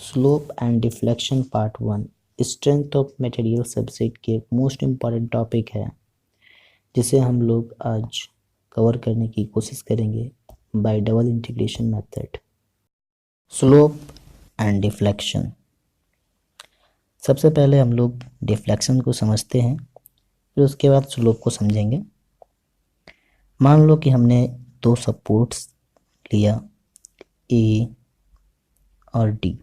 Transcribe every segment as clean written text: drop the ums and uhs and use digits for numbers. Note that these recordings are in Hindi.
Slope and deflection part 1 strength of material subject के एक मोस्ट इम्पॉर्टेंट टॉपिक है जिसे हम लोग आज कवर करने की कोशिश करेंगे bye double integration method. Slope and deflection. सबसे पहले हम लोग डिफ्लेक्शन को समझते हैं, फिर उसके बाद स्लोप को समझेंगे। मान लो कि हमने दो सपोर्ट्स लिया ए और डी।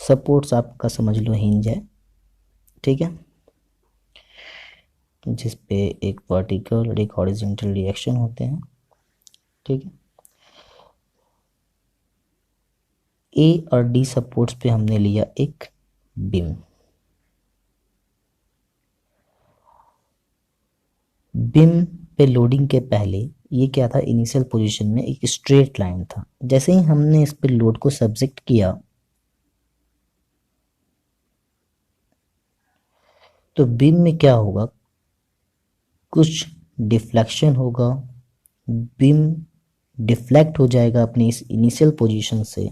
सपोर्ट्स आपका समझ लो हिंज है, ठीक है, जिस पे एक वर्टिकल और एक हॉरिजॉन्टल रिएक्शन होते हैं, ठीक है। ए और डी सपोर्ट्स पे हमने लिया एक बीम। बीम पे लोडिंग के पहले ये क्या था, इनिशियल पोजीशन में एक स्ट्रेट लाइन था। जैसे ही हमने इस पे लोड को सब्जेक्ट किया तो बीम में क्या होगा, कुछ डिफ्लेक्शन होगा, बीम डिफ्लेक्ट हो जाएगा अपनी इस इनिशियल पोजीशन से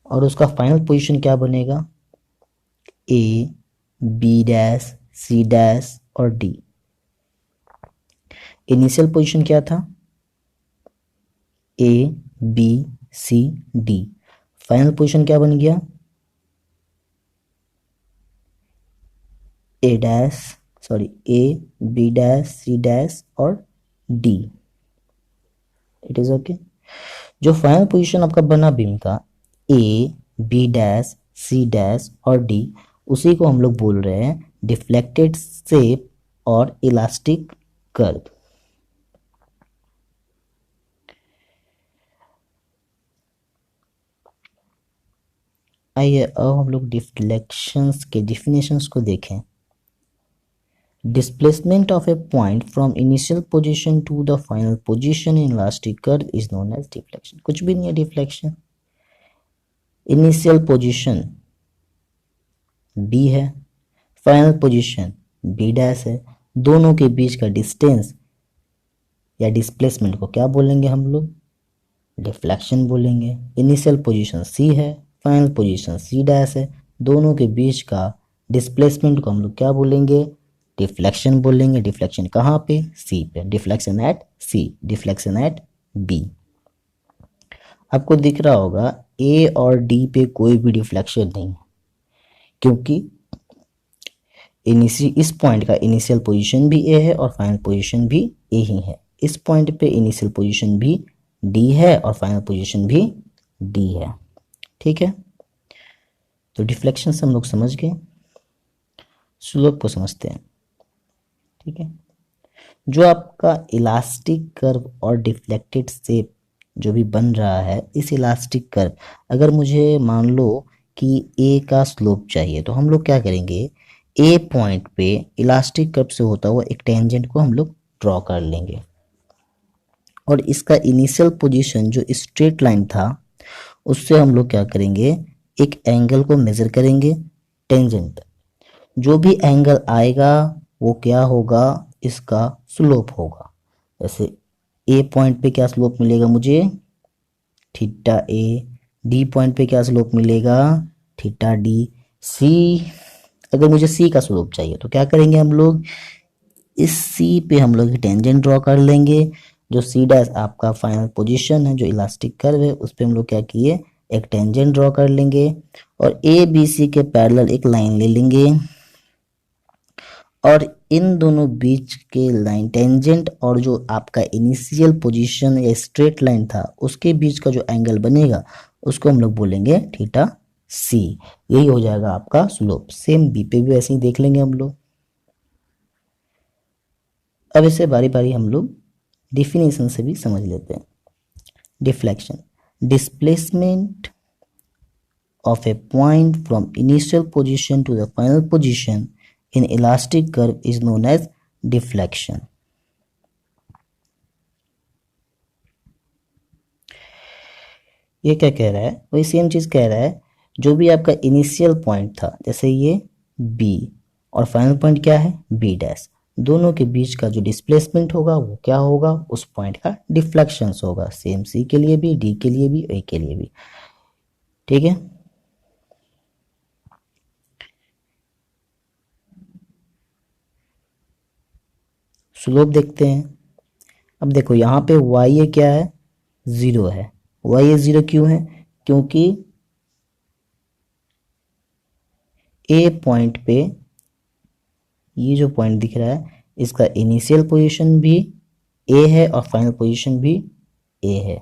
और उसका फाइनल पोजीशन क्या बनेगा, ए, बी डैश, सी डैश और डी। इनिशियल पोजीशन क्या था, A, B, C, D. Final position क्या बन गया, ए डैश, सॉरी, ए, बी डैश, सी डैश और डी। It is okay. जो फाइनल पोजीशन आपका बना बीम का, ए, बी डैश, सी डैश और डी, उसी को हम लोग बोल रहे हैं डिफ्लेक्टेड शेप और इलास्टिक कर्व। आइए अब हम लोग डिफ्लेक्शंस के डिफिनेशंस को देखें। Displacement of a point from initial position to the final position in elastic curve is known as deflection। कुछ भी नहीं है डिफ्लेक्शन। इनिशियल पोजीशन B है, फाइनल पोजीशन B डैश है, दोनों के बीच का डिस्टेंस या डिस्प्लेसमेंट को क्या बोलेंगे हम लोग, डिफ्लेक्शन बोलेंगे। इनिशियल पोजीशन C है, फाइनल पोजीशन C डैश है, दोनों के बीच का डिस्प्लेसमेंट को हम लोग क्या बोलेंगे, डिफ्लेक्शन बोलेंगे। डिफ्लेक्शन कहाँ पे, सी पे। Deflection at C, deflection at B. आपको दिख रहा होगा ए और डी पे कोई भी डिफ्लेक्शन नहीं है, क्योंकि इस पॉइंट का इनिशियल पोजीशन भी ए है और फाइनल पोजीशन भी ए ही है। इस पॉइंट पे इनिशियल पोजीशन भी डी है और फाइनल पोजीशन भी डी है, ठीक है। तो डिफ्लेक्शन से हम लोग समझ गए। स्लोप को समझते हैं, ठीक है। जो आपका इलास्टिक कर्व और डिफ्लेक्टेड शेप जो भी बन रहा है, इस इलास्टिक कर्व, अगर मुझे मान लो कि ए का स्लोप चाहिए तो हम लोग क्या करेंगे, ए पॉइंट पे इलास्टिक कर्व से होता हुआ एक टेंजेंट को हम लोग ड्रॉ कर लेंगे और इसका इनिशियल पोजीशन जो स्ट्रेट लाइन था उससे हम लोग क्या करेंगे, एक एंगल को मेजर करेंगे टेंजेंट। जो भी एंगल आएगा वो क्या होगा, इसका स्लोप होगा। जैसे ए पॉइंट पे क्या स्लोप मिलेगा मुझे, थीटा ए। डी पॉइंट पे क्या स्लोप मिलेगा, थीटा डी। सी, अगर मुझे सी का स्लोप चाहिए तो क्या करेंगे हम लोग, इस सी पे हम लोग टेंजेंट ड्रॉ कर लेंगे। जो सी डैश आपका फाइनल पोजीशन है, जो इलास्टिक कर्व है, उस पे हम लोग क्या किए, एक टेंजेंट ड्रॉ कर लेंगे और ए बी सी के पैरेलल एक लाइन ले लेंगे और इन दोनों बीच के लाइन टेंजेंट और जो आपका इनिशियल पोजीशन या स्ट्रेट लाइन था उसके बीच का जो एंगल बनेगा उसको हम लोग बोलेंगे थीटा सी। यही हो जाएगा आपका स्लोप। सेम बी पे भी ऐसे ही देख लेंगे हम लोग। अब इसे बारी बारी हम लोग डिफिनेशन से भी समझ लेते हैं। Deflection, displacement of a point from initial position to the final position in elastic curve is known as deflection। ये क्या कह रहा है, वही सेम चीज कह रहा है। जो भी आपका इनिशियल पॉइंट था, जैसे ये B और फाइनल पॉइंट क्या है, B डैश, दोनों के बीच का जो डिस्प्लेसमेंट होगा वो क्या होगा, उस पॉइंट का डिफ्लेक्शंस होगा, सेम सी के लिए भी, डी के लिए भी, ए के लिए भी। ठीक है, स्लोप देखते हैं। अब देखो यहाँ पे वाई ए क्या है, ज़ीरो है। वाई ए ज़ीरो क्यों है, क्योंकि ए पॉइंट पे ये जो पॉइंट दिख रहा है इसका इनिशियल पोजीशन भी ए है और फाइनल पोजीशन भी ए है।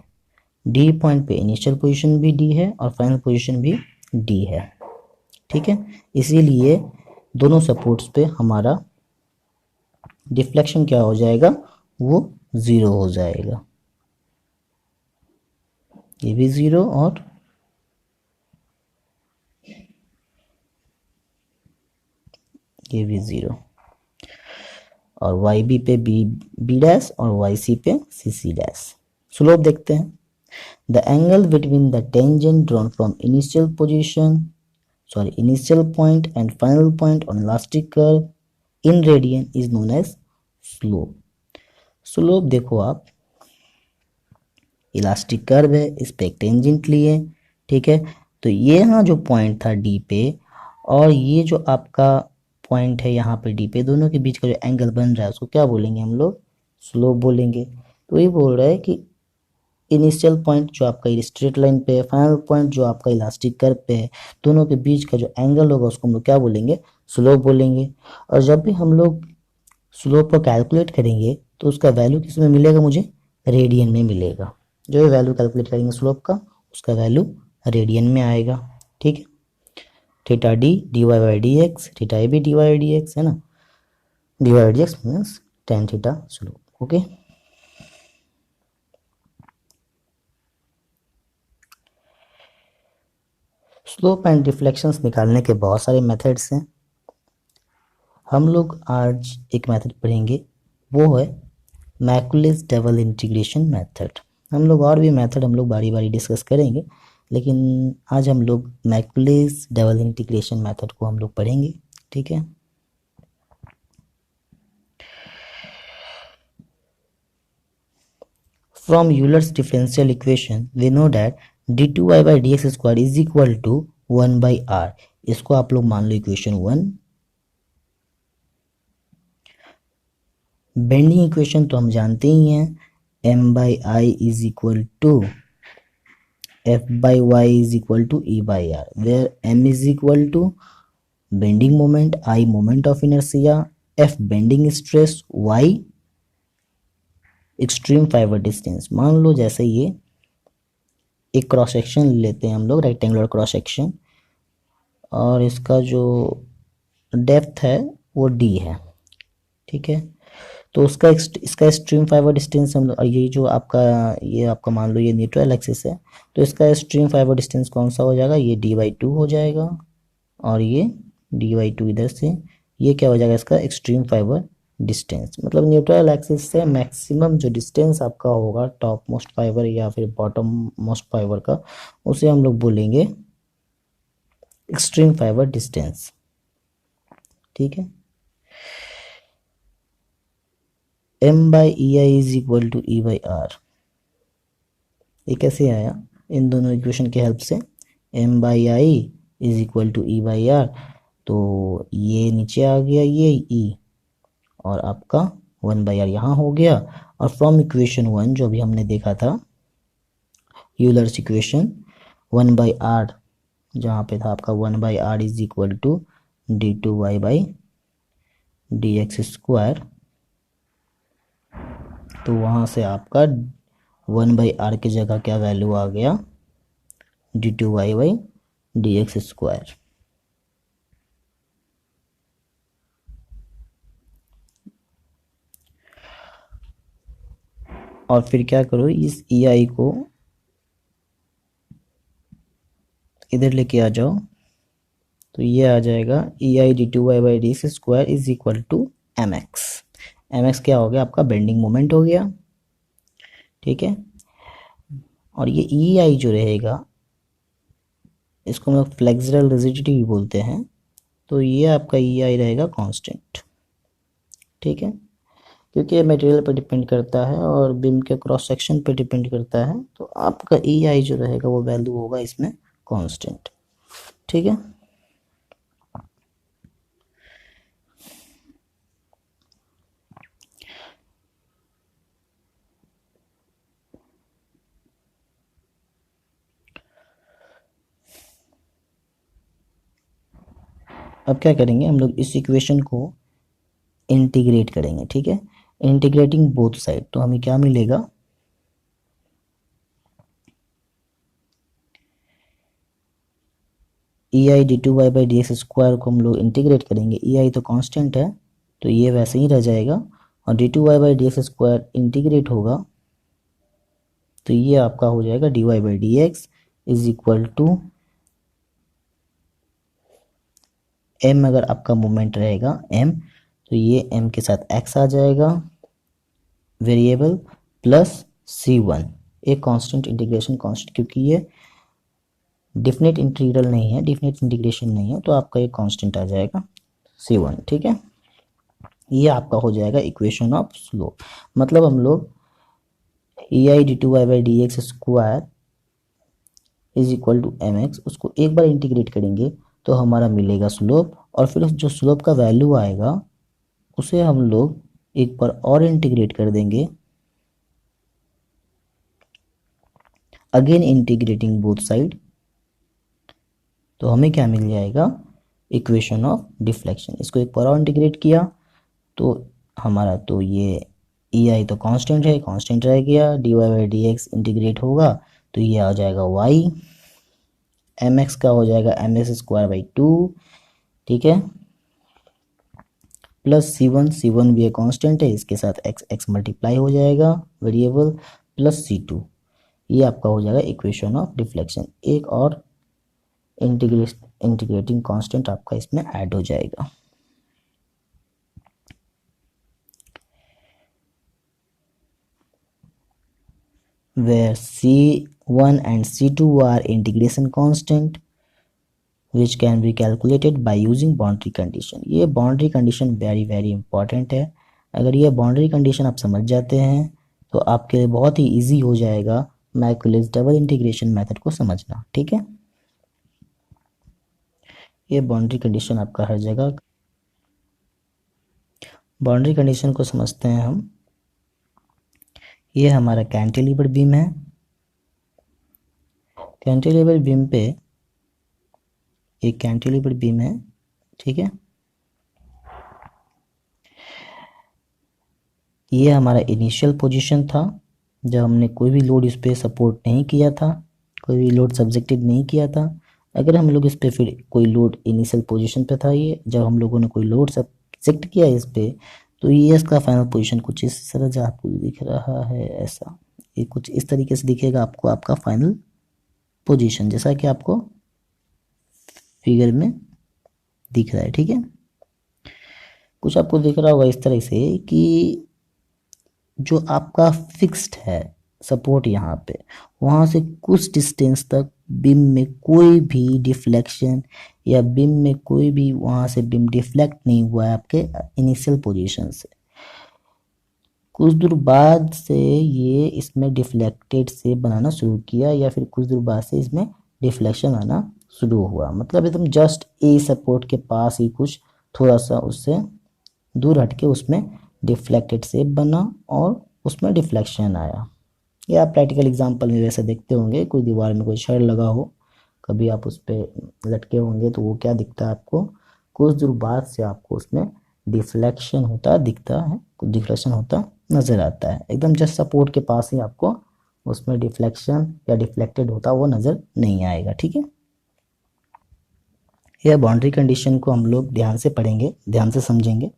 डी पॉइंट पे इनिशियल पोजीशन भी डी है और फाइनल पोजीशन भी डी है। ठीक है, इसीलिए दोनों सपोर्ट्स पे हमारा डिफ्लेक्शन क्या हो जाएगा, वो ज़ीरो हो जाएगा। ये भी ज़ीरो और ये भी ज़ीरो। और वाई बी पे बी बी डैश और वाई सी पे सी सी डैश। स्लोप देखते हैं। The angle between the tangent drawn from initial point and final point on elastic curve in radian is known as slope. Slope देखो आप, इलास्टिक कर्व है, इस पे एक टेंजेंट लिए, ठीक है, तो ये यहाँ जो पॉइंट था डी पे और ये जो आपका पॉइंट है यहाँ पे डी पे, दोनों के बीच का जो एंगल बन रहा है उसको क्या बोलेंगे हम लोग, स्लोप बोलेंगे। तो ये बोल रहा है कि इनिशियल पॉइंट जो आपका स्ट्रेट लाइन पे है, फाइनल पॉइंट जो आपका इलास्टिक कर्व पे है, दोनों के बीच का जो एंगल होगा उसको हम लोग क्या बोलेंगे, स्लोप बोलेंगे। और जब भी हम लोग स्लोप को कैलकुलेट करेंगे तो उसका वैल्यू किस में मिलेगा, मुझे रेडियन में मिलेगा। जो ये वैल्यू कैलकुलेट करेंगे स्लोप का, उसका वैल्यू रेडियन में आएगा। ठीक है, theta d d Y by D x, theta ए भी डी वाई डी एक्स है ना, d y d x means tan theta slope. Okay, slope and deflections निकालने के बहुत सारे मेथड्स हैं। हम लोग आज एक मेथड पढ़ेंगे, वो है मैकुलेस डबल इंटीग्रेशन मेथड। हम लोग और भी मेथड हम लोग बारी बारी डिस्कस करेंगे, लेकिन आज हम लोग मैकुलेस डबल इंटीग्रेशन मेथड को हम लोग पढ़ेंगे। ठीक है, from Euler's differential equation we know that d2y by dx square is equal to 1/r। इसको आप लोग मान लो इक्वेशन 1। बेंडिंग इक्वेशन तो हम जानते ही हैं, m/i is equal to f/y is equal to e/r, where m is equal to bending moment, i moment of inertia, f bending stress, y extreme fibre distance. मान लो जैसे ये एक क्रॉस सेक्शन लेते हैं हम लोग, रेक्टेंगुलर क्रॉस सेक्शन, और इसका जो डेप्थ है वो d है। ठीक है, तो उसका इसका स्ट्रीम फाइबर डिस्टेंस हम लोग, ये जो आपका ये आपका मान लो ये न्यूट्रल एक्सिस है, तो इसका स्ट्रीम फाइबर डिस्टेंस कौन सा हो जाएगा, ये d/2 हो जाएगा, और ये d/2 इधर से, ये क्या हो जाएगा इसका एक्सट्रीम फाइबर डिस्टेंस। मतलब न्यूट्रल एक्सिस से मैक्सिमम जो डिस्टेंस आपका होगा टॉप मोस्ट फाइबर या फिर बॉटम मोस्ट फाइबर का, उसे हम लोग बोलेंगे एक्सट्रीम फाइबर डिस्टेंस। ठीक है, m/ei is equal to e/r। ये कैसे आया, इन दोनों इक्वेशन के हेल्प से, m/i is equal to e/r, तो ये नीचे आ गया ये e, और आपका 1/r यहाँ हो गया। और फ्रॉम इक्वेशन 1 जो भी हमने देखा था यूलर्स इक्वेशन, 1/r जहाँ पे था आपका 1/r is equal to d2y by D x square, तो वहाँ से आपका 1/r की जगह क्या वैल्यू आ गया, d2y by D x square. और फिर क्या करो, इस ei को इधर लेके आ जाओ, तो ये आ जाएगा ei d2y by D x square is equal to mx। mx क्या हो गया, आपका बेंडिंग मोमेंट हो गया। ठीक है, और ये ei जो रहेगा इसको हम लोग फ्लेक्सुरल रिजिडिटी भी बोलते हैं, तो ये आपका ei रहेगा कांस्टेंट। ठीक है, क्योंकि ये मटेरियल पर डिपेंड करता है और बीम के क्रॉस सेक्शन पे डिपेंड करता है, तो आपका ई आई जो रहेगा वो वैल्यू होगा इसमें कांस्टेंट। ठीक है, अब क्या करेंगे हम लोग, इस इक्वेशन को इंटीग्रेट करेंगे। ठीक है, इंटीग्रेटिंग बोथ साइड, तो हमें क्या मिलेगा, E I d two Y by D x square को हम लोग इंटीग्रेट करेंगे। ई आई तो कांस्टेंट है तो ये वैसे ही रह जाएगा, और D two Y by D x square integrate होगा तो ये आपका हो जाएगा D Y by D X is equal to M. अगर आपका मोमेंट रहेगा एम तो ये एम के साथ एक्स आ जाएगा वेरिएबल प्लस सी वन, एक कांस्टेंट इंटीग्रेशन कांस्टेंट, क्योंकि ये डिफिनिट इंटीग्रल नहीं है, डिफिनिट इंटीग्रेशन नहीं है, तो आपका ये कांस्टेंट आ जाएगा सी वन। ठीक है, ये आपका हो जाएगा इक्वेशन ऑफ स्लोप। मतलब हम लोग E I d two Y by D x square is equal to M x, उसको एक बार इंटीग्रेट करेंगे तो हमारा मिलेगा स्लोप, और फिर जो स्लोप का वैल्यू आएगा उसे हम लोग एक बार और इंटीग्रेट कर देंगे, अगेन इंटीग्रेटिंग बोथ साइड, तो हमें क्या मिल जाएगा, इक्वेशन ऑफ डिफ्लेक्शन। इसको एक बार और इंटीग्रेट किया तो हमारा तो ये ई आई तो कांस्टेंट है, कांस्टेंट रह गया, D Y by D X integrate होगा तो ये आ जाएगा वाई, एम एक्स का हो जाएगा M X square by two. ठीक है, प्लस सी वन भी एक कांस्टेंट है, इसके साथ एक्स एक्स मल्टीप्लाई हो जाएगा वेरिएबल, प्लस सी टू, ये आपका हो जाएगा इक्वेशन ऑफ डिफ्लेक्शन। एक और इंटीग्रेटिंग कांस्टेंट आपका इसमें ऐड हो जाएगा। where C1 and C2 are integration constant which can be calculated by using boundary condition। ये boundary condition very very important है। अगर ये बाउंड्री कंडीशन आप समझ जाते हैं तो आपके लिए बहुत ही इजी हो जाएगा मैकुलेस डबल इंटीग्रेशन मेथड को समझना। ठीक है, ये बाउंड्री कंडीशन आपका हर जगह, बाउंड्री कंडीशन को समझते हैं हम। ये हमारा कैंटिलीवर बीम है, कैंटिलीवर बीम पे एक कैंटिलीवर बीम है। ठीक है, ये हमारा इनिशियल पोजीशन था जब हमने कोई भी लोड इस पर सपोर्ट नहीं किया था, कोई भी लोड सब्जेक्टेड नहीं किया था। अगर हम लोग इस पर फिर कोई लोड इनिशियल पोजीशन पे था, ये जब हम लोगों ने कोई लोड सब्जेक्ट किया इस पर, तो ये इसका फाइनल पोजीशन कुछ इस तरह जो आपको दिख रहा है, ऐसा ये कुछ इस तरीके से दिखेगा आपको, आपका फाइनल पोजीशन जैसा कि आपको फिगर में दिख रहा है। ठीक है, कुछ आपको दिख रहा होगा इस तरह से कि जो आपका फिक्स्ड है सपोर्ट यहाँ पे, वहाँ से कुछ डिस्टेंस तक बीम में कोई भी डिफ्लेक्शन या बीम में कोई भी वहाँ से बीम डिफ्लेक्ट नहीं हुआ है आपके इनिशियल पोजीशन से। कुछ दूर बाद से ये इसमें डिफ्लेक्टेड से बनाना शुरू किया, या फिर कुछ दूर बाद से इसमें डिफ्लेक्शन आना शुरू हुआ। मतलब एकदम जस्ट ए सपोर्ट के पास ही कुछ थोड़ा सा उससे दूर हटके उसमें डिफ्लेक्टेड से बना और उसमें डिफ्लेक्शन आया। ये आप प्रैक्टिकल एग्जांपल में वैसे देखते होंगे, कोई दीवार में कोई छड़ लगा हो, कभी आप उस पर लटके होंगे तो वो क्या दिखता है आपको, कुछ दूर बाद से आपको उसमें डिफ्लेक्शन होता दिखता है, कुछ डिफ्लेक्शन होता नज़र आता है। एकदम जस्ट सपोर्ट के पास ही आपको उसमें डिफ्लेक्शन या डिफ्लेक्टेड होता वो नज़र नहीं आएगा। ठीक है, यह बाउंड्री कंडीशन को हम लोग ध्यान से पढ़ेंगे, ध्यान से समझेंगे,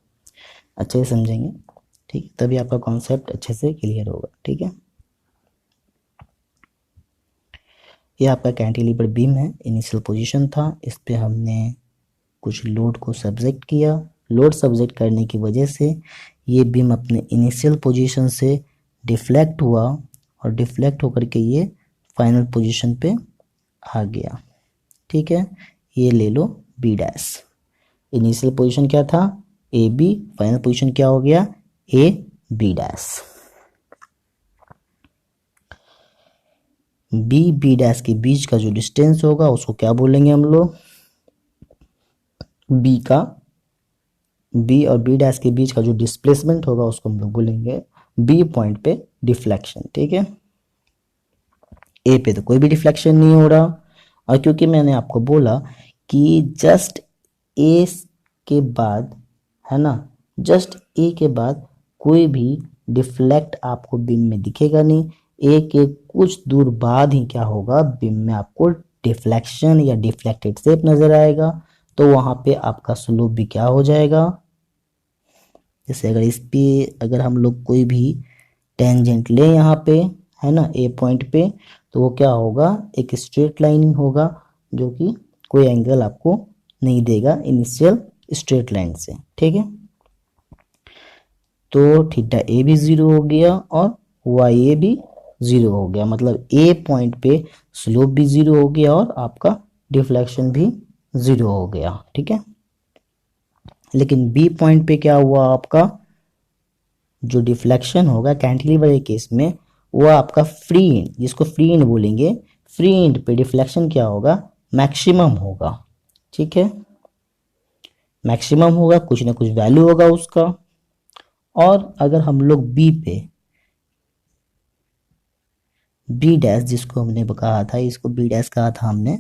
अच्छे से समझेंगे। ठीक है, तभी आपका कॉन्सेप्ट अच्छे से क्लियर होगा। ठीक है, ये आपका कैंटिलीवर बीम है, इनिशियल पोजीशन था, इस पे हमने कुछ लोड को सब्जेक्ट किया। लोड सब्जेक्ट करने की वजह से ये बीम अपने इनिशियल पोजीशन से डिफ्लेक्ट हुआ और डिफ्लेक्ट होकर के ये फाइनल पोजीशन पे आ गया। ठीक है, ये ले लो बी डैश। इनिशियल पोजीशन क्या था, ए बी, फाइनल पोजीशन क्या हो गया A B dash. B B dash के बीच का जो डिस्टेंस होगा उसको क्या बोलेंगे हम लोग, बी का, बी और बी डैश के बीच का जो डिस्प्लेसमेंट होगा उसको हम लोग बोलेंगे बी पॉइंट पे डिफ्लेक्शन। ठीक है, ए पे तो कोई भी डिफ्लेक्शन नहीं हो रहा, और क्योंकि मैंने आपको बोला कि जस्ट ए के बाद, है ना, जस्ट ए के बाद कोई भी डिफ्लेक्ट आपको बीम में दिखेगा नहीं, ए के कुछ दूर बाद ही क्या होगा, बीम में आपको डिफ्लेक्शन या डिफ्लेक्टेड शेप नजर आएगा, तो वहां पे आपका स्लोप भी क्या हो जाएगा, जैसे अगर इस पे अगर हम लोग कोई भी टेंजेंट ले यहाँ पे, है ना, ए पॉइंट पे, तो वो क्या होगा, एक स्ट्रेट लाइन होगा जो कि कोई एंगल आपको नहीं देगा इनिशियल स्ट्रेट लाइन से। ठीक है, तो थीटा ए भी 0 हो गया और वाई ए भी 0 हो गया, मतलब ए पॉइंट पे स्लोप भी 0 हो गया और आपका डिफ्लेक्शन भी 0 हो गया। ठीक है, लेकिन बी पॉइंट पे क्या हुआ, आपका जो डिफ्लेक्शन होगा कैंटिलीवर के केस में वो आपका फ्री एंड, जिसको फ्री एंड बोलेंगे, फ्री एंड पे डिफ्लेक्शन क्या होगा, मैक्सिमम होगा। ठीक है, मैक्सिमम होगा, कुछ ना कुछ वैल्यू होगा उसका। और अगर हम लोग बी पे, बी डैश जिसको हमने कहा था, इसको बी डैश कहा था हमने,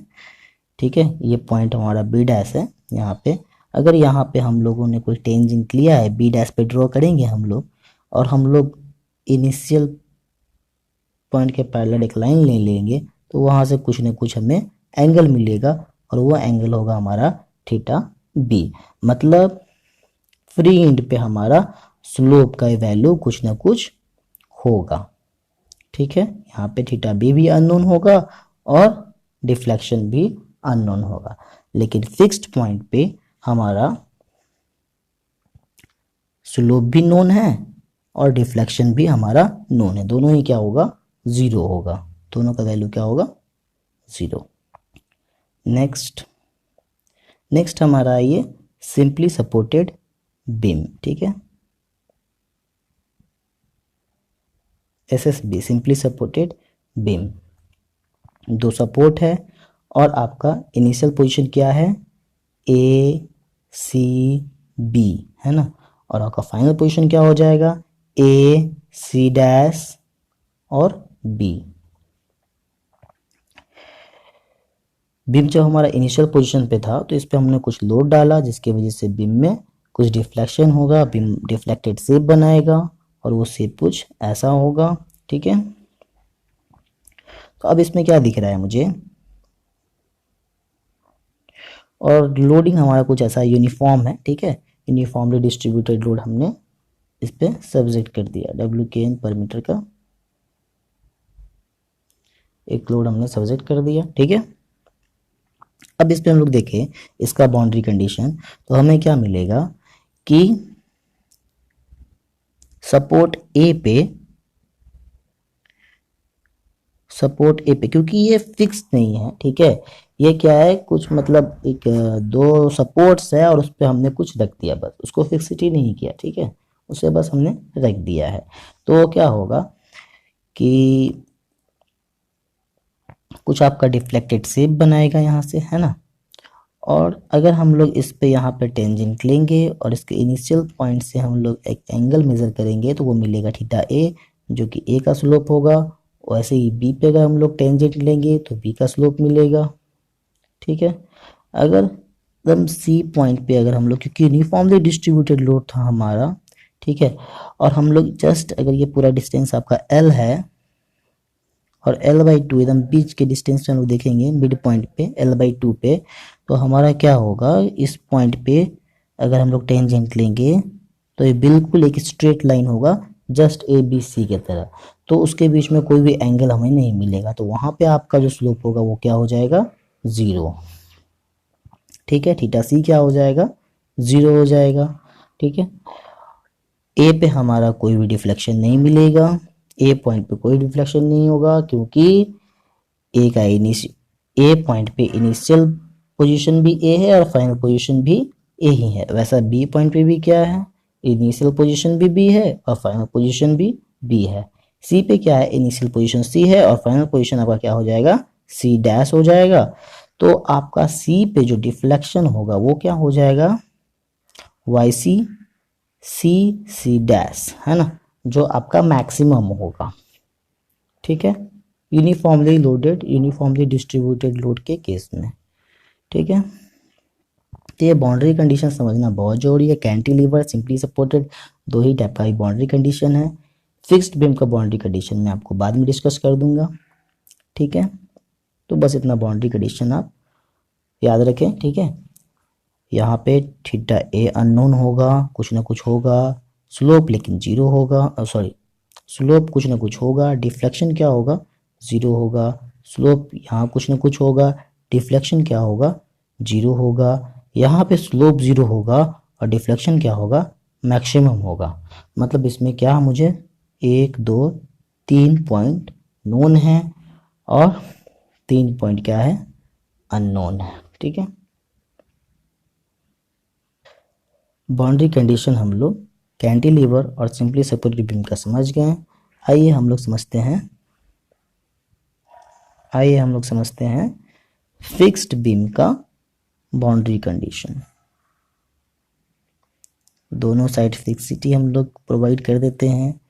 ठीक है, ये पॉइंट हमारा बी डैश है यहाँ पे। अगर यहाँ पे हम लोगों ने कोई टेंजेंट लिया है, बी डैश पे ड्रॉ करेंगे हम लोग, और हम लोग इनिशियल पॉइंट के पैरेलल एक लाइन ले लेंगे, तो वहाँ से कुछ ना कुछ हमें एंगल मिलेगा, और वो एंगल होगा हमारा थीटा बी। मतलब फ्री एंड पे हमारा स्लोप का वैल्यू कुछ ना कुछ होगा। ठीक है, यहाँ पे थीटा बी भी अननोन होगा और डिफ्लेक्शन भी अननोन होगा, लेकिन फिक्स्ड पॉइंट पे हमारा स्लोप भी नोन है और डिफ्लेक्शन भी हमारा नोन है, दोनों ही क्या होगा, 0 होगा, दोनों का वैल्यू क्या होगा, 0। नेक्स्ट हमारा ये सिंपली सपोर्टेड बीम। ठीक है, SSB सिंपली सपोर्टेड बीम, दो सपोर्ट है और आपका इनिशियल पोजीशन क्या है, A C B, है ना, और आपका फाइनल पोजीशन क्या हो जाएगा, A C डैश और B। बीम जब हमारा इनिशियल पोजीशन पे था तो इस पे हमने कुछ लोड डाला, जिसकी वजह से बीम में कुछ डिफ्लेक्शन होगा, बीम डिफ्लेक्टेड शेप बनाएगा और वो शेप कुछ ऐसा होगा। ठीक है, तो अब इसमें क्या दिख रहा है मुझे, और लोडिंग हमारा कुछ ऐसा यूनिफॉर्म है। ठीक है, यूनिफॉर्मली डिस्ट्रीब्यूटेड लोड हमने इस पे सब्जेक्ट कर दिया, WKN पर मीटर का एक लोड हमने सब्जेक्ट कर दिया। ठीक है, अब इस पे हम लोग देखें इसका बाउंड्री कंडीशन, तो हमें क्या मिलेगा कि सपोर्ट ए पे क्योंकि ये फिक्स नहीं है, ठीक है, ये क्या है, कुछ मतलब एक दो सपोर्ट्स है और उस पर हमने कुछ रख दिया, बस उसको फिक्सिटी नहीं किया। ठीक है, उसे बस हमने रख दिया है, तो क्या होगा कि कुछ आपका डिफ्लेक्टेड शेप बनाएगा यहाँ से, है ना, और अगर हम लोग इस पे यहाँ पे टेंजेंट लेंगे और इसके इनिशियल पॉइंट से हम लोग एक एंगल मेजर करेंगे, तो वो मिलेगा थीटा ए, जो कि ए का स्लोप होगा। वैसे ही बी पे अगर हम लोग टेंजेंट लेंगे तो बी का स्लोप मिलेगा। ठीक है, अगर एकदम सी पॉइंट पे अगर हम लोग, क्योंकि यूनिफॉर्मली डिस्ट्रीब्यूटेड लोड था हमारा, ठीक है, और हम लोग जस्ट अगर ये पूरा डिस्टेंस आपका एल है और L/2 एकदम बीच के डिस्टेंस पे हम लोग देखेंगे मिड पॉइंट पे L/2 पे, तो हमारा क्या होगा, इस पॉइंट पे अगर हम लोग टेंजेंट लेंगे तो ये बिल्कुल एक स्ट्रेट लाइन होगा, जस्ट ABC के तरह, तो उसके बीच में कोई भी एंगल हमें नहीं मिलेगा, तो वहाँ पे आपका जो स्लोप होगा वो क्या हो जाएगा, 0। ठीक है, थीटा C क्या हो जाएगा, 0 हो जाएगा। ठीक है, ए पे हमारा कोई भी डिफ्लेक्शन नहीं मिलेगा, ए पॉइंट पे कोई डिफ्लेक्शन नहीं होगा, क्योंकि ए का ए पॉइंट पे इनिशियल पोजीशन भी ए है और फाइनल पोजीशन भी ए ही है। वैसा बी पॉइंट पे भी क्या है, इनिशियल पोजीशन भी बी है और फाइनल पोजीशन भी बी है। सी पे क्या है, इनिशियल पोजीशन सी है और फाइनल पोजीशन आपका क्या हो जाएगा, सी डैश हो जाएगा। तो आपका सी पे जो डिफ्लेक्शन होगा वो क्या हो जाएगा, वाई सी सी सी डैश, है ना, जो आपका मैक्सिमम होगा। ठीक है, uniformly loaded uniformly distributed load के केस में। ठीक है, तो ये बाउंड्री कंडीशन समझना बहुत जरूरी है। कैंटिलीवर, सिंपली सपोर्टेड, दो ही टाइप का बाउंड्री कंडीशन है। फिक्स्ड बीम का बाउंड्री कंडीशन मैं आपको बाद में डिस्कस कर दूंगा। ठीक है, तो बस इतना बाउंड्री कंडीशन आप याद रखें। ठीक है, यहाँ पे थीटा ए अननोन होगा, कुछ ना कुछ होगा, स्लोप लेकिन जीरो होगा, सॉरी स्लोप कुछ ना कुछ होगा, डिफ्लेक्शन क्या होगा, जीरो होगा। स्लोप यहाँ कुछ ना कुछ होगा, डिफ्लेक्शन क्या होगा, जीरो होगा। यहाँ पे स्लोप जीरो होगा और डिफ्लेक्शन क्या होगा, मैक्सिमम होगा। मतलब इसमें क्या, मुझे 1 2 3 पॉइंट नोन है और 3 पॉइंट क्या है, अननोन है। ठीक है, बाउंड्री कंडीशन हम लोग कैंटिलीवर और सिंपली सपोर्टेड बीम का समझ गए हैं। आइए हम लोग समझते हैं फिक्स्ड बीम का बाउंड्री कंडीशन। दोनों साइड फिक्सिटी हम लोग प्रोवाइड कर देते हैं,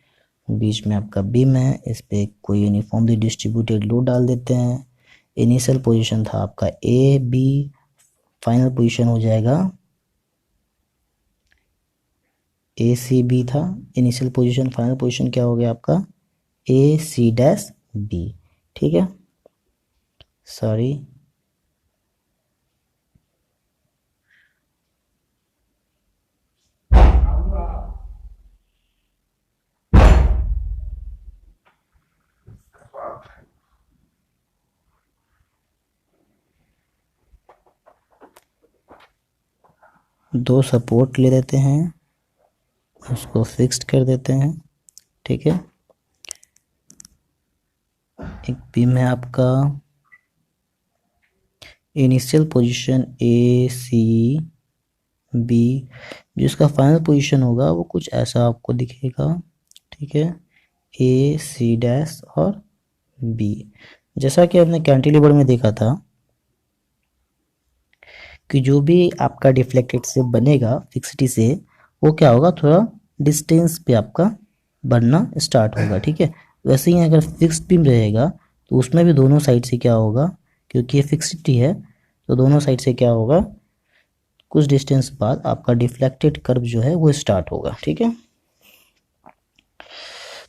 बीच में आपका बीम है, इस पे कोई यूनिफॉर्मली डिस्ट्रीब्यूटेड लोड डाल देते हैं। इनिशियल पोजीशन था आपका ए बी, फाइनल पोजीशन हो जाएगा ए सी बी था इनिशियल पोजीशन, फाइनल पोजीशन क्या हो गया आपका, ए सी डैश बी। ठीक है, सॉरी दो सपोर्ट ले लेते हैं, उसको फिक्स्ड कर देते हैं। ठीक है, एक बीम है आपका initial position A C B, जिसका फाइनल पोजीशन होगा वो कुछ ऐसा आपको दिखेगा। ठीक है, ए सी डैश और बी। जैसा कि आपने कैंटिलीवर में देखा था कि जो भी आपका डिफ्लेक्टेड से बनेगा फिक्सिटी से, वो क्या होगा, थोड़ा डिस्टेंस पे आपका बनना स्टार्ट होगा। ठीक है, वैसे ही अगर फिक्स्ड बीम रहेगा तो उसमें भी दोनों साइड से क्या होगा, क्योंकि ये फिक्सिटी है तो दोनों साइड से क्या होगा, कुछ डिस्टेंस बाद आपका डिफ्लेक्टेड कर्व जो है वो स्टार्ट होगा। ठीक है,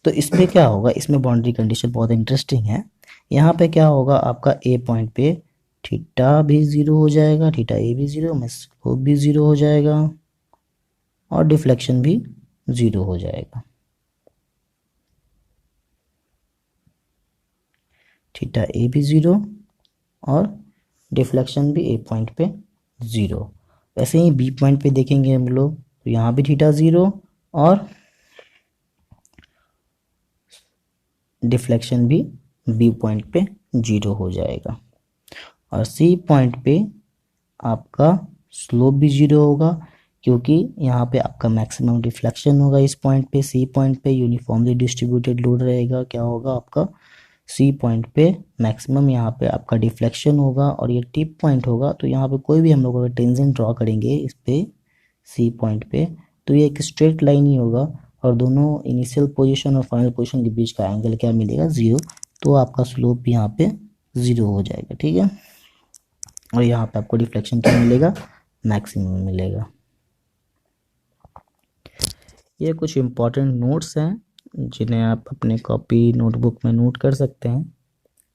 तो इसमें क्या होगा, इसमें बाउंड्री कंडीशन बहुत इंटरेस्टिंग है। यहाँ पे क्या होगा, आपका ए पॉइंट पे थीटा भी जीरो हो जाएगा, थीटा ए भी जीरो, स्लोप भी जीरो हो जाएगा और डिफ्लेक्शन भी जीरो हो जाएगा। थीटा ए भी जीरो और डिफ्लेक्शन भी ए पॉइंट पे जीरो। वैसे ही बी पॉइंट पे देखेंगे हम लोग तो यहाँ भी थीटा जीरो और डिफ्लेक्शन भी बी पॉइंट पे जीरो हो जाएगा। और सी पॉइंट पे आपका स्लोप भी जीरो होगा, क्योंकि यहाँ पे आपका मैक्सिमम डिफ्लेक्शन होगा। इस पॉइंट पे सी पॉइंट पे यूनिफॉर्मली डिस्ट्रीब्यूटेड लोड रहेगा, क्या होगा आपका सी पॉइंट पे मैक्सिमम यहाँ पे आपका डिफ्लेक्शन होगा और ये टिप पॉइंट होगा। तो यहाँ पे कोई भी हम लोग अगर टेंजेंट ड्रॉ करेंगे इस पे सी पॉइंट पे तो ये एक स्ट्रेट लाइन ही होगा और दोनों इनिशियल पोजीशन और फाइनल पोजीशन के बीच का एंगल क्या मिलेगा, जीरो। तो आपका स्लोप भी यहाँ पे जीरो हो जाएगा। ठीक है, और यहाँ पे आपको डिफ्लेक्शन क्या मिलेगा, मैक्सिमम मिलेगा। ये कुछ इम्पॉर्टेंट नोट्स हैं जिन्हें आप अपने कॉपी नोटबुक में नोट कर सकते हैं।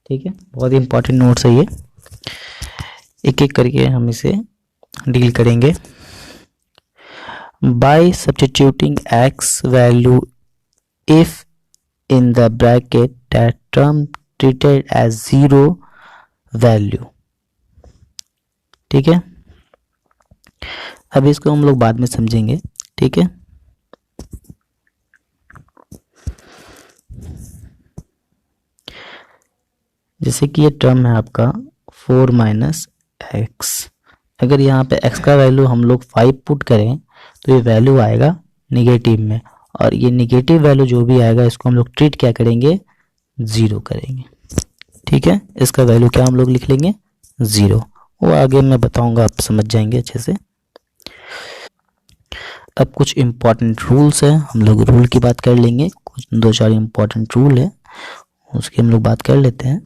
ठीक है, बहुत ही इम्पॉर्टेंट नोट्स है ये, एक एक करके हम इसे डील करेंगे। By substituting x value if in the bracket that term treated as zero value. ठीक है, अब इसको हम लोग बाद में समझेंगे। ठीक है, जैसे कि ये टर्म है आपका 4 - x, अगर यहाँ पे x का वैल्यू हम लोग 5 पुट करें तो ये वैल्यू आएगा निगेटिव में, और ये निगेटिव वैल्यू जो भी आएगा इसको हम लोग ट्रीट क्या करेंगे, 0 करेंगे। ठीक है, इसका वैल्यू क्या हम लोग लिख लेंगे, 0। वो आगे मैं बताऊंगा, आप समझ जाएंगे अच्छे से। अब कुछ इम्पॉर्टेंट रूल्स है, हम लोग रूल की बात कर लेंगे। कुछ 2-4 इम्पॉर्टेंट रूल है, उसकी हम लोग बात कर लेते हैं,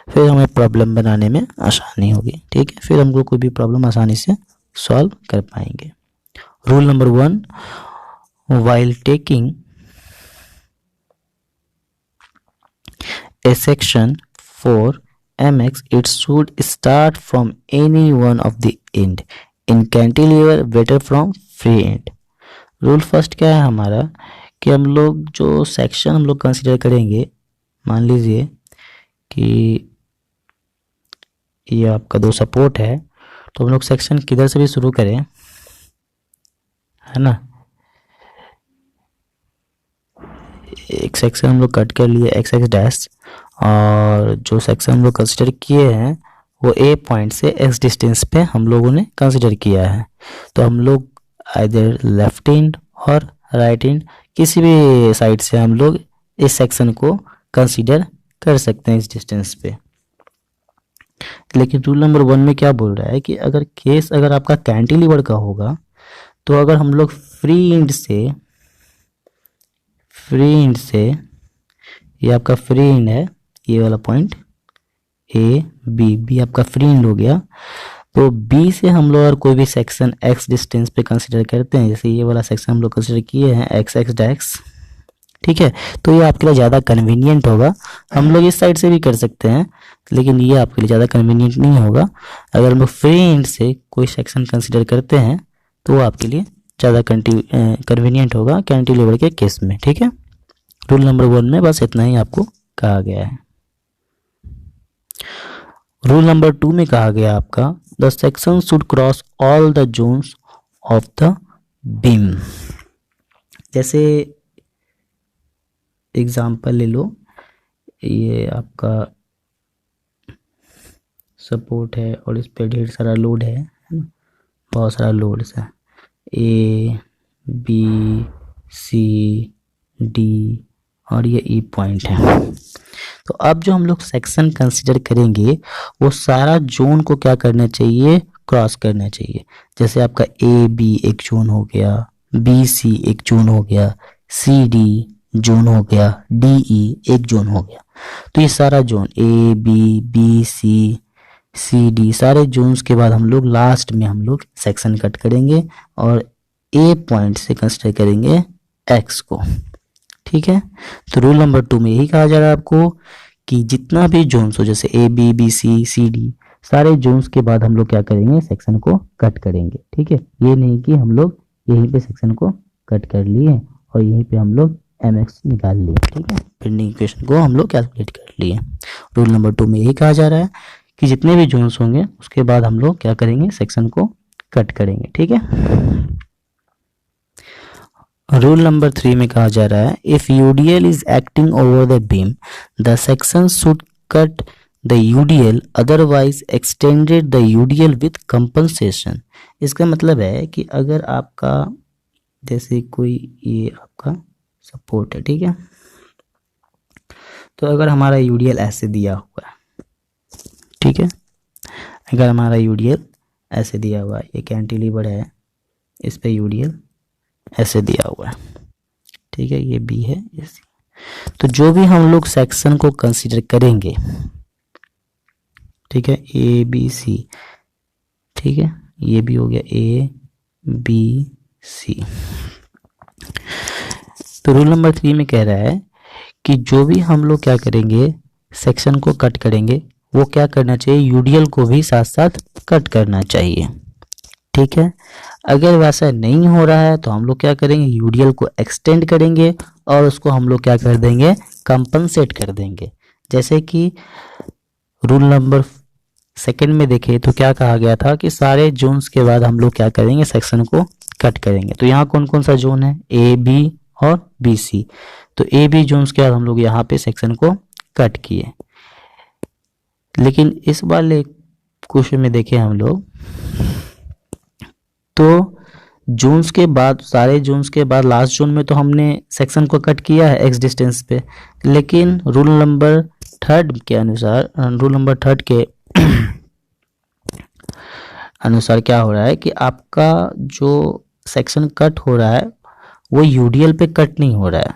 फिर हमें प्रॉब्लम बनाने में आसानी होगी। ठीक है, फिर हम लोग कोई भी प्रॉब्लम आसानी से सॉल्व कर पाएंगे। Rule number 1, while taking a section for mx, it should start from any one of the end in cantilever better from free end। Rule first क्या है हमारा, कि हम लोग जो सेक्शन हम लोग कंसीडर करेंगे, मान लीजिए कि ये आपका 2 सपोर्ट है, तो हम लोग सेक्शन किधर से भी शुरू करें, है ना। एक सेक्शन हम लोग कट कर लिए एक्स एक्स डैश, और जो सेक्शन हम लोग कंसिडर किए हैं वो ए पॉइंट से एक्स डिस्टेंस पे हम लोगों ने कंसिडर किया है। तो हम लोग आइदर लेफ्ट हैंड और राइट हैंड किसी भी साइड से हम लोग इस सेक्शन को कंसिडर कर सकते हैं इस डिस्टेंस पे। लेकिन रूल नंबर 1 में क्या बोल रहा है कि अगर केस अगर आपका कैंटिलीवर का होगा, तो अगर हम लोग फ्री एंड से ये आपका फ्री एंड है, ये वाला पॉइंट ए बी आपका फ्री एंड हो गया, तो बी से हम लोग अगर कोई भी सेक्शन एक्स डिस्टेंस पे कंसिडर करते हैं, जैसे ये वाला सेक्शन हम लोग कंसिडर किए हैं एक्स एक्स डैक्स, ठीक है, तो ये आपके लिए ज़्यादा कन्वीनियंट होगा। हम लोग इस साइड से भी कर सकते हैं, लेकिन ये आपके लिए ज़्यादा कन्वीनियंट नहीं होगा। अगर हम लोग फ्री एंड से कोई सेक्शन कंसिडर करते हैं तो वो आपके लिए ज़्यादा कन्वीनियंट होगा कैंटिलीवर के केस में। ठीक है, रूल नंबर 1 में बस इतना ही आपको कहा गया है। रूल नंबर 2 में कहा गया आपका the section should cross all the zones of the beam. जैसे एग्जाम्पल ले लो, ये आपका सपोर्ट है और इस पे ढेर सारा लोड है ना, बहुत सारा लोड है, ए बी सी डी और ये ई पॉइंट है। तो अब जो हम लोग सेक्शन कंसिडर करेंगे वो सारा जोन को क्या करना चाहिए, क्रॉस करना चाहिए। जैसे आपका ए बी एक जोन हो गया, बी सी एक जोन हो गया, सी डी जोन हो गया, डी ई एक जोन हो गया। तो ये सारा zone A B C D सारे जोन्स के बाद हम लोग लास्ट में हम लोग सेक्शन कट करेंगे और ए पॉइंट से कंसिडर करेंगे एक्स को। ठीक है, तो रूल नंबर 2 में यही कहा जा रहा है आपको कि जितना भी जोन्स हो, जैसे ए बी सी डी सारे जोन्स के बाद हम लोग क्या करेंगे, सेक्शन को कट करेंगे। ठीक है, ये नहीं कि हम लोग यहीं पे सेक्शन को कट कर लिए और यहीं पे हम लोग mx निकाल लिए। ठीक है, पेंडिंग इक्वेशन को हम लोग कैलकुलेट कर लिए। रूल नंबर 2 में यही कहा जा रहा है कि जितने भी जोन्स होंगे उसके बाद हम लोग क्या करेंगे, सेक्शन को कट करेंगे। ठीक है, रूल नंबर 3 में कहा जा रहा है if UDL is acting over the beam the section should cut the UDL otherwise extended the UDL with compensation. इसका मतलब है कि अगर आपका जैसे कोई ये आपका सपोर्ट है, ठीक है, तो अगर हमारा यूडीएल ऐसे दिया हुआ है, ठीक है, अगर हमारा यूडीएल ऐसे दिया हुआ है, ये कैंटिलीवर है, इस पे यूडीएल ऐसे दिया हुआ है, ठीक है, ये बी है, ये सी। तो जो भी हम लोग सेक्शन को कंसीडर करेंगे, ठीक है, ए बी सी, ठीक है, ये भी हो गया ए बी सी। तो रूल नंबर 3 में कह रहा है कि जो भी हम लोग क्या करेंगे, सेक्शन को कट करेंगे, वो क्या करना चाहिए, यूडीएल को भी साथ साथ कट करना चाहिए। ठीक है, अगर वैसा नहीं हो रहा है तो हम लोग क्या करेंगे, यूडीएल को एक्सटेंड करेंगे और उसको हम लोग क्या कर देंगे, कंपनसेट कर देंगे। जैसे कि रूल नंबर 2 में देखें तो क्या कहा गया था कि सारे जोन्स के बाद हम लोग क्या करेंगे, सेक्शन को कट करेंगे। तो यहाँ कौन कौन सा जोन है, ए बी और बी सी। तो ए बी जोन्स के बाद हम लोग यहाँ पे सेक्शन को कट किए। लेकिन इस वाले क्वेश्चन में देखें हम लोग, तो जोन्स के बाद, सारे जोन्स के बाद लास्ट जोन में तो हमने सेक्शन को कट किया है एक्स डिस्टेंस पे, लेकिन रूल नंबर थर्ड के अनुसार, रूल नंबर थर्ड के अनुसार क्या हो रहा है कि आपका जो सेक्शन कट हो रहा है वो यूडीएल पे कट नहीं हो रहा है,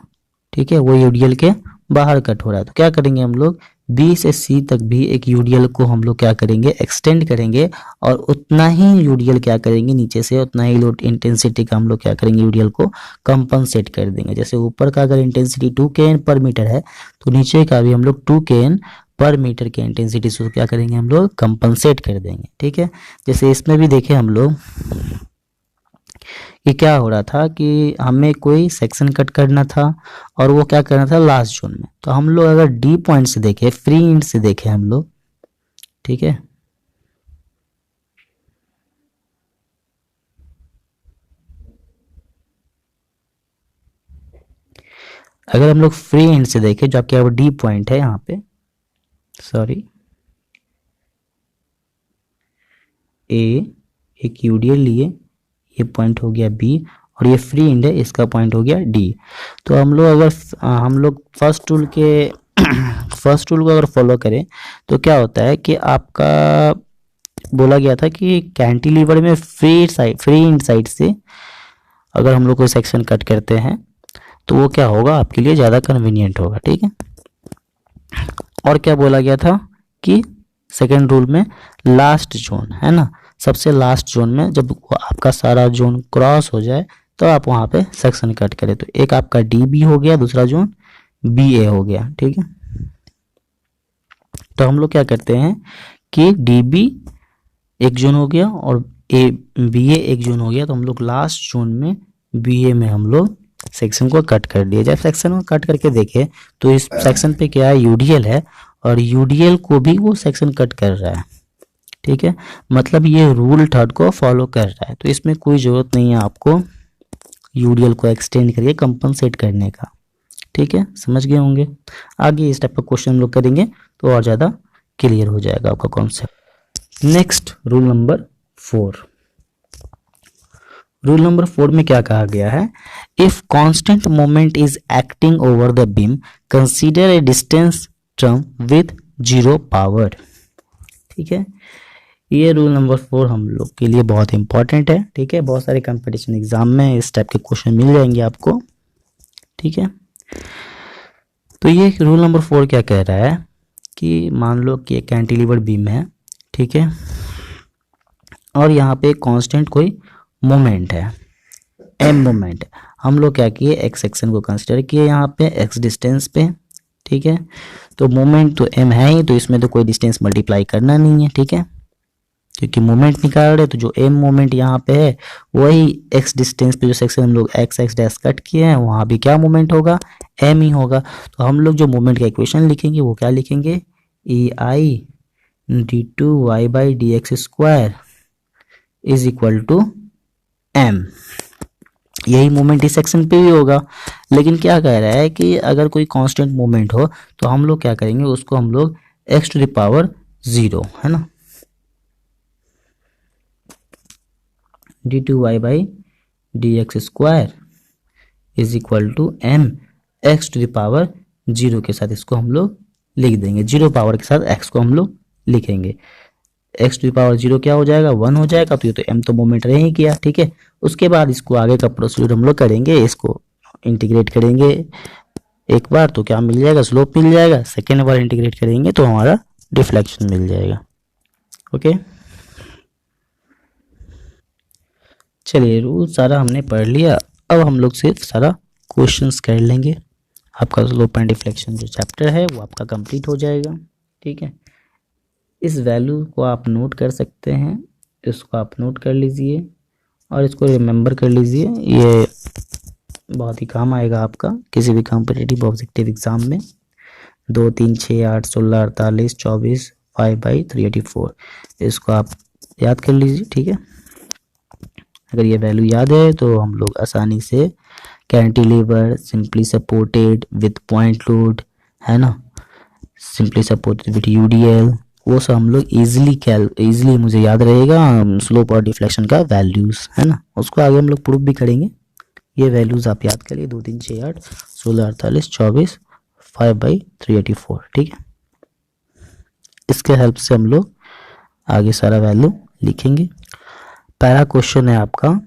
ठीक है, वो यूडीएल के बाहर कट हो रहा है। तो क्या करेंगे हम लोग, बी से सी तक भी एक यूडीएल को हम लोग क्या करेंगे, एक्सटेंड करेंगे, और उतना ही यूडीएल क्या करेंगे, नीचे से उतना ही लोड इंटेंसिटी का हम लोग क्या करेंगे, यूडीएल को कंपनसेट कर देंगे। जैसे ऊपर का अगर इंटेंसिटी 2 kN पर मीटर है, तो नीचे का भी हम लोग 2 kN पर मीटर के इंटेंसिटी से क्या करेंगे, हम लोग कंपनसेट कर देंगे, ठीक है। जैसे इसमें भी देखें हम लोग कि क्या हो रहा था कि हमें कोई सेक्शन कट करना था और वो क्या करना था लास्ट जोन में। तो हम लोग अगर डी पॉइंट से देखें, फ्री एंड से देखें हम लोग, ठीक है, अगर हम लोग फ्री एंड से देखें, जो आपके डी पॉइंट है यहाँ पे, सॉरी, ए एक यूडीएल लिए, ये पॉइंट हो गया बी, और ये फ्री एंड है, इसका पॉइंट हो गया डी। तो हम लोग अगर हम लोग फर्स्ट रूल को अगर फॉलो करें तो क्या होता है कि आपका बोला गया था कि कैंटिलीवर में फ्री एंड साइड से अगर हम लोग कोई सेक्शन कट करते हैं तो वो क्या होगा, आपके लिए ज़्यादा कन्वीनियंट होगा, ठीक है। और क्या बोला गया था कि सेकेंड रूल में लास्ट जोन है ना, सबसे लास्ट जोन में जब आपका सारा जोन क्रॉस हो जाए तो आप वहाँ पे सेक्शन कट करें। तो एक आपका डी बी हो गया, दूसरा जोन बी ए हो गया, ठीक है। तो हम लोग क्या करते हैं कि डी बी एक जोन हो गया और ए बी ए एक जोन हो गया, तो हम लोग लास्ट जोन में बी ए में हम लोग सेक्शन को कट कर दिया। जब सेक्शन को कट करके देखे तो इस सेक्शन पे क्या है, यूडीएल है, और यूडीएल को भी वो सेक्शन कट कर रहा है, ठीक है, मतलब ये रूल थर्ड को फॉलो कर रहा है। तो इसमें कोई ज़रूरत नहीं है आपको यूडीएल को एक्सटेंड करके कंपनसेट करने का, ठीक है, समझ गए होंगे। आगे इस टाइप का क्वेश्चन हम लोग करेंगे तो और ज़्यादा क्लियर हो जाएगा आपका concept. Next rule number 4, rule number 4 में क्या कहा गया है, if constant moment is acting over the beam consider a distance term with 0 power, ठीक है। ये रूल नंबर 4 हम लोग के लिए बहुत इंपॉर्टेंट है, ठीक है, बहुत सारे कंपटीशन एग्जाम में इस टाइप के क्वेश्चन मिल जाएंगे आपको, ठीक है। तो ये रूल नंबर 4 क्या कह रहा है कि मान लो कि एक कैंटिलीवर बीम है, ठीक है, और यहाँ पे कांस्टेंट कोई मोमेंट है, एम मोमेंट है। हम लोग क्या किए, एक्स सेक्शन को कंसिडर किए यहाँ पे एक्स डिस्टेंस पे, ठीक है। तो मोमेंट तो एम है ही, तो इसमें तो कोई डिस्टेंस मल्टीप्लाई करना नहीं है, ठीक है, क्योंकि मोमेंट निकाल रहे। तो जो एम मोमेंट यहाँ पे है वही एक्स डिस्टेंस पे जो सेक्शन हम लोग एक्स एक्स डैश कट किए हैं वहाँ भी क्या मोमेंट होगा, एम ही होगा। तो हम लोग जो मोमेंट का इक्वेशन लिखेंगे वो क्या लिखेंगे, E I d two Y by D x square is equal to M. यही मोमेंट इस सेक्शन पे भी होगा, लेकिन क्या कह रहा है कि अगर कोई कांस्टेंट मोमेंट हो तो हम लोग क्या करेंगे, उसको हम लोग एक्स टू द पावर 0 है ना, D two Y by D x square is equal to M X to the power 0 के साथ इसको हम लोग लिख देंगे, 0 पावर के साथ एक्स को हम लोग लिखेंगे। एक्स टू द पावर 0 क्या हो जाएगा, 1 हो जाएगा। तो ये तो एम तो मोमेंट रह ही किया, ठीक है। उसके बाद इसको आगे का प्रोसीजर हम लोग करेंगे, इसको इंटीग्रेट करेंगे एक बार तो क्या मिल जाएगा, स्लोप मिल जाएगा। सेकेंड बार इंटीग्रेट करेंगे तो हमारा डिफ्लेक्शन मिल जाएगा, ओके। चलिए रूल सारा हमने पढ़ लिया, अब हम लोग सिर्फ सारा क्वेश्चंस कर लेंगे। आपका स्लोप एंड डिफ्लेक्शन जो चैप्टर है वो आपका कंप्लीट हो जाएगा, ठीक है। इस वैल्यू को आप नोट कर सकते हैं, इसको आप नोट कर लीजिए और इसको रिमेंबर कर लीजिए, ये बहुत ही काम आएगा आपका किसी भी कॉम्पिटिटिव ऑब्जेक्टिव एग्जाम में। 2 3 6 8 16 48 24 5/384 इसको आप याद कर लीजिए, ठीक है। अगर ये वैल्यू याद है तो हम लोग आसानी से cantilever simply supported with point load है ना, सिंपली सपोर्टेड विथ यूडीएल वो सब हम लोग इजीली मुझे याद रहेगा, स्लोप और डिफ्लेक्शन का वैल्यूज़, है ना, उसको आगे हम लोग प्रूफ भी करेंगे। ये वैल्यूज़ आप याद करिए, 2 3 6 8 16 48 24 5/384, ठीक है। इसके हेल्प से हम लोग आगे सारा वैल्यू लिखेंगे। पहला क्वेश्चन है आपका,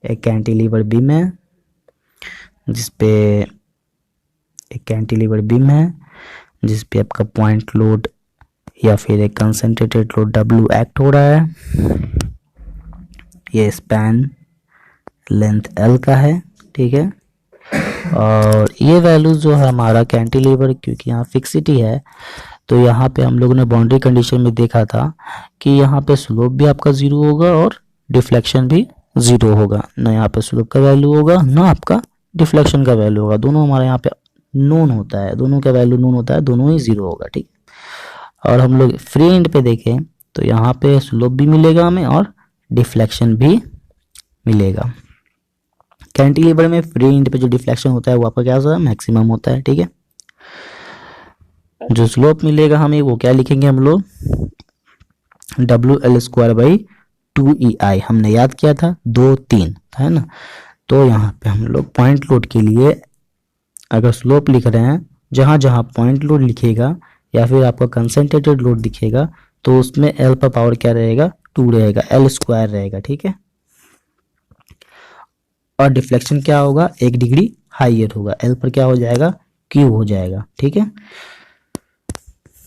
एक कैंटिलीवर बीम है जिसपे आपका पॉइंट लोड या फिर एक कंसंट्रेटेड लोड W एक्ट हो रहा है। ये स्पैन लेंथ L का है, ठीक है। और ये वैल्यू जो है हमारा कैंटिलीवर, क्योंकि यहाँ फिक्सिटी है तो यहाँ पे हम लोगों ने बाउंड्री कंडीशन में देखा था कि यहाँ पे स्लोप भी आपका 0 होगा और डिफ्लेक्शन भी 0 होगा। ना यहाँ पे स्लोप का वैल्यू होगा ना आपका डिफ्लेक्शन का वैल्यू होगा, दोनों हमारे यहाँ पे नोन होता है, दोनों का वैल्यू नोन होता है, दोनों ही 0 होगा, ठीक। और हम लोग फ्री एंड पे देखें तो यहाँ पे स्लोप भी मिलेगा हमें और डिफ्लेक्शन भी मिलेगा। कैंटिलीवर में फ्री एंड पे जो डिफ्लेक्शन होता है वो आपका क्या होता है, मैक्सिमम होता है, ठीक है। जो स्लोप मिलेगा हमें वो क्या लिखेंगे हम लोग, WL²/2EI, हमने याद किया था 2 3, है ना। तो यहाँ पे हम लोग पॉइंट लोड के लिए अगर स्लोप लिख रहे हैं, जहाँ जहाँ पॉइंट लोड लिखेगा या फिर आपका कंसंट्रेटेड लोड दिखेगा तो उसमें L पर पावर क्या रहेगा, 2 रहेगा, L² रहेगा, ठीक है। और डिफ्लेक्शन क्या होगा, 1 डिग्री हाइयर होगा, L पर क्या हो जाएगा, Q हो जाएगा, ठीक है।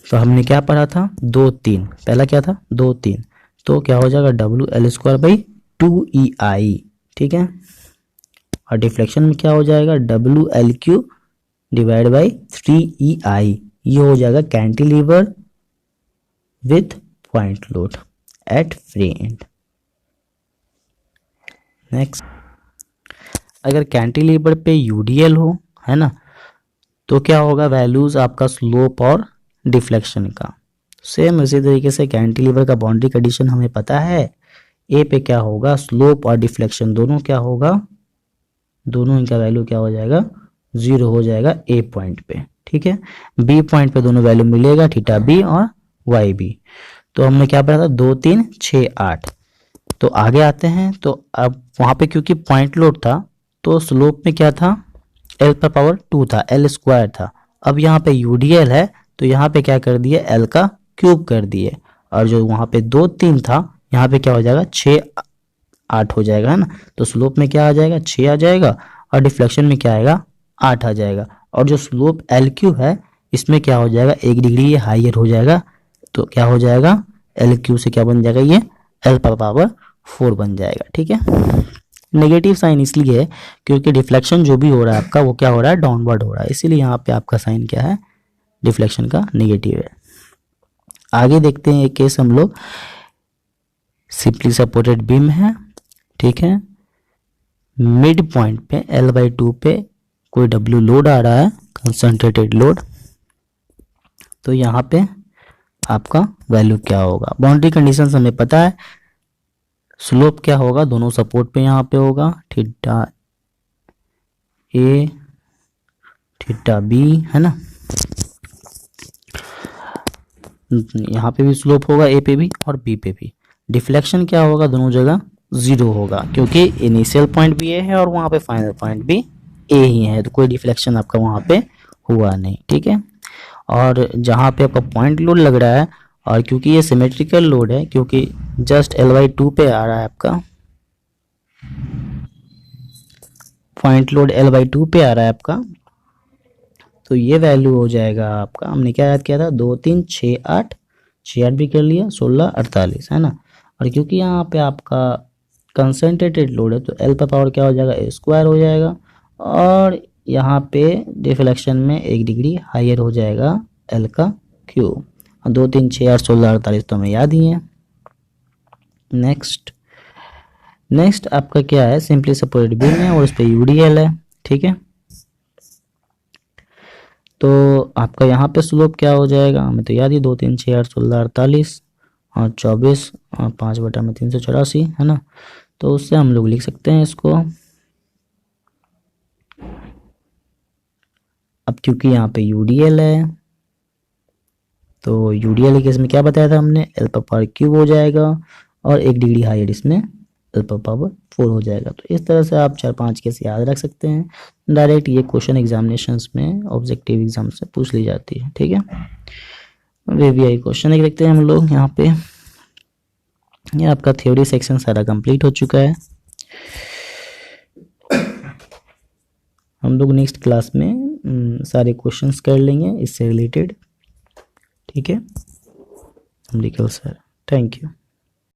तो हमने क्या पढ़ा था, 2 3, पहला क्या था 2 3, तो क्या हो जाएगा WL²/2EI, ठीक है। और डिफ्लेक्शन में क्या हो जाएगा, WLQ/3EI, ये हो जाएगा cantilever with point load at free and. Next, अगर कैंटिलीवर पे UDL हो, है ना, तो क्या होगा वैल्यूज आपका स्लोप और डिफ्लेक्शन का। सेम इसी तरीके से कैंटिलीवर का बाउंड्री कंडीशन हमें पता है, ए पे क्या होगा, स्लोप और डिफ्लेक्शन दोनों क्या होगा, दोनों इनका वैल्यू क्या हो जाएगा, 0 हो जाएगा ए पॉइंट पे, ठीक है। बी पॉइंट पे दोनों वैल्यू मिलेगा, थीटा बी और वाई बी। तो हमने क्या पढ़ा था, 2 3 6 8। तो आगे आते हैं, तो अब वहां पे क्योंकि पॉइंट लोड था तो स्लोप में क्या था, L पर पावर 2 था, L² था। अब यहाँ पे UDL है तो यहाँ पे क्या कर दिए, L का क्यूब कर दिए। और जो वहाँ पे 2 3 था यहाँ पे क्या हो जाएगा, 6 8 हो जाएगा, है ना। तो स्लोप में क्या आ जाएगा, 6 आ जाएगा और डिफ्लेक्शन में क्या आएगा, 8 आ जाएगा। और जो स्लोप LQ है इसमें क्या हो जाएगा, 1 डिग्री ये हाइयर हो जाएगा, तो क्या हो जाएगा, LQ से क्या बन जाएगा, ये L पर पावर 4 बन जाएगा, ठीक है। नेगेटिव साइन इसलिए है क्योंकि डिफ्लेक्शन जो भी हो रहा है आपका वो क्या हो रहा है, डाउनवर्ड हो रहा है, इसीलिए यहाँ पे आपका साइन क्या है, डिफ्लेक्शन का नेगेटिव है। आगे देखते हैं एक केस हम लोग, सिंपली सपोर्टेड बीम है, ठीक है। मिड पॉइंट पे L/2 पे कोई W लोड आ रहा है, कंसंट्रेटेड लोड। तो यहाँ पे आपका वैल्यू क्या होगा, बाउंड्री कंडीशन हमें पता है, स्लोप क्या होगा, दोनों सपोर्ट पे यहाँ पे होगा, थीटा ए थीटा बी, है ना। यहाँ पे भी स्लोप होगा ए पे भी और बी पे भी। डिफ्लेक्शन क्या होगा, दोनों जगह 0 होगा क्योंकि इनिशियल पॉइंट भी ए है और वहाँ पे फाइनल पॉइंट भी ए ही है, तो कोई डिफ्लेक्शन आपका वहाँ पे हुआ नहीं, ठीक है। और जहाँ पे आपका पॉइंट लोड लग रहा है, और क्योंकि ये सिमेट्रिकल लोड है, क्योंकि जस्ट L/2 पे आ रहा है आपका पॉइंट लोड, L/2 पे आ रहा है आपका, तो ये वैल्यू हो जाएगा आपका, हमने क्या याद किया था, 2 3 6 8, 6 8 भी कर लिया, 16 48, है ना। और क्योंकि यहाँ पे आपका कंसंट्रेटेड लोड है तो L पर पावर क्या हो जाएगा, A² हो जाएगा। और यहाँ पे डिफ्लेक्शन में 1 डिग्री हाइयर हो जाएगा L का क्यूब। 2 3 6 8 16 48 तो हमें याद ही है। नेक्स्ट आपका क्या है, सिंपली सपोर्टेड बीम है और उस पर UDL है, ठीक है। तो आपका यहाँ पे स्लोप क्या हो जाएगा, हमें तो याद ही, 2 3 6 8 16 48 और 24 और 5/384, है ना। तो उससे हम लोग लिख सकते हैं इसको। अब क्योंकि यहाँ पे UDL है तो यूडीएल केस में क्या बताया था हमने, अल्फा पावर क्यूब हो जाएगा और 1 डिग्री हाइयर इसमें अल्फा पावर 4 हो जाएगा। तो इस तरह से आप 4-5 केस याद रख सकते हैं। डायरेक्ट ये क्वेश्चन एग्जामिनेशंस में ऑब्जेक्टिव एग्जाम से पूछ ली जाती है। ठीक है, वीवीआई क्वेश्चन एक देखते हैं हम लोग यहाँ पे। ये आपका थ्योरी सेक्शन सारा कंप्लीट हो चुका है। हम लोग नेक्स्ट क्लास में सारे क्वेश्चंस कर लेंगे इससे रिलेटेड। ठीक है, हम लिखे सर, थैंक यू।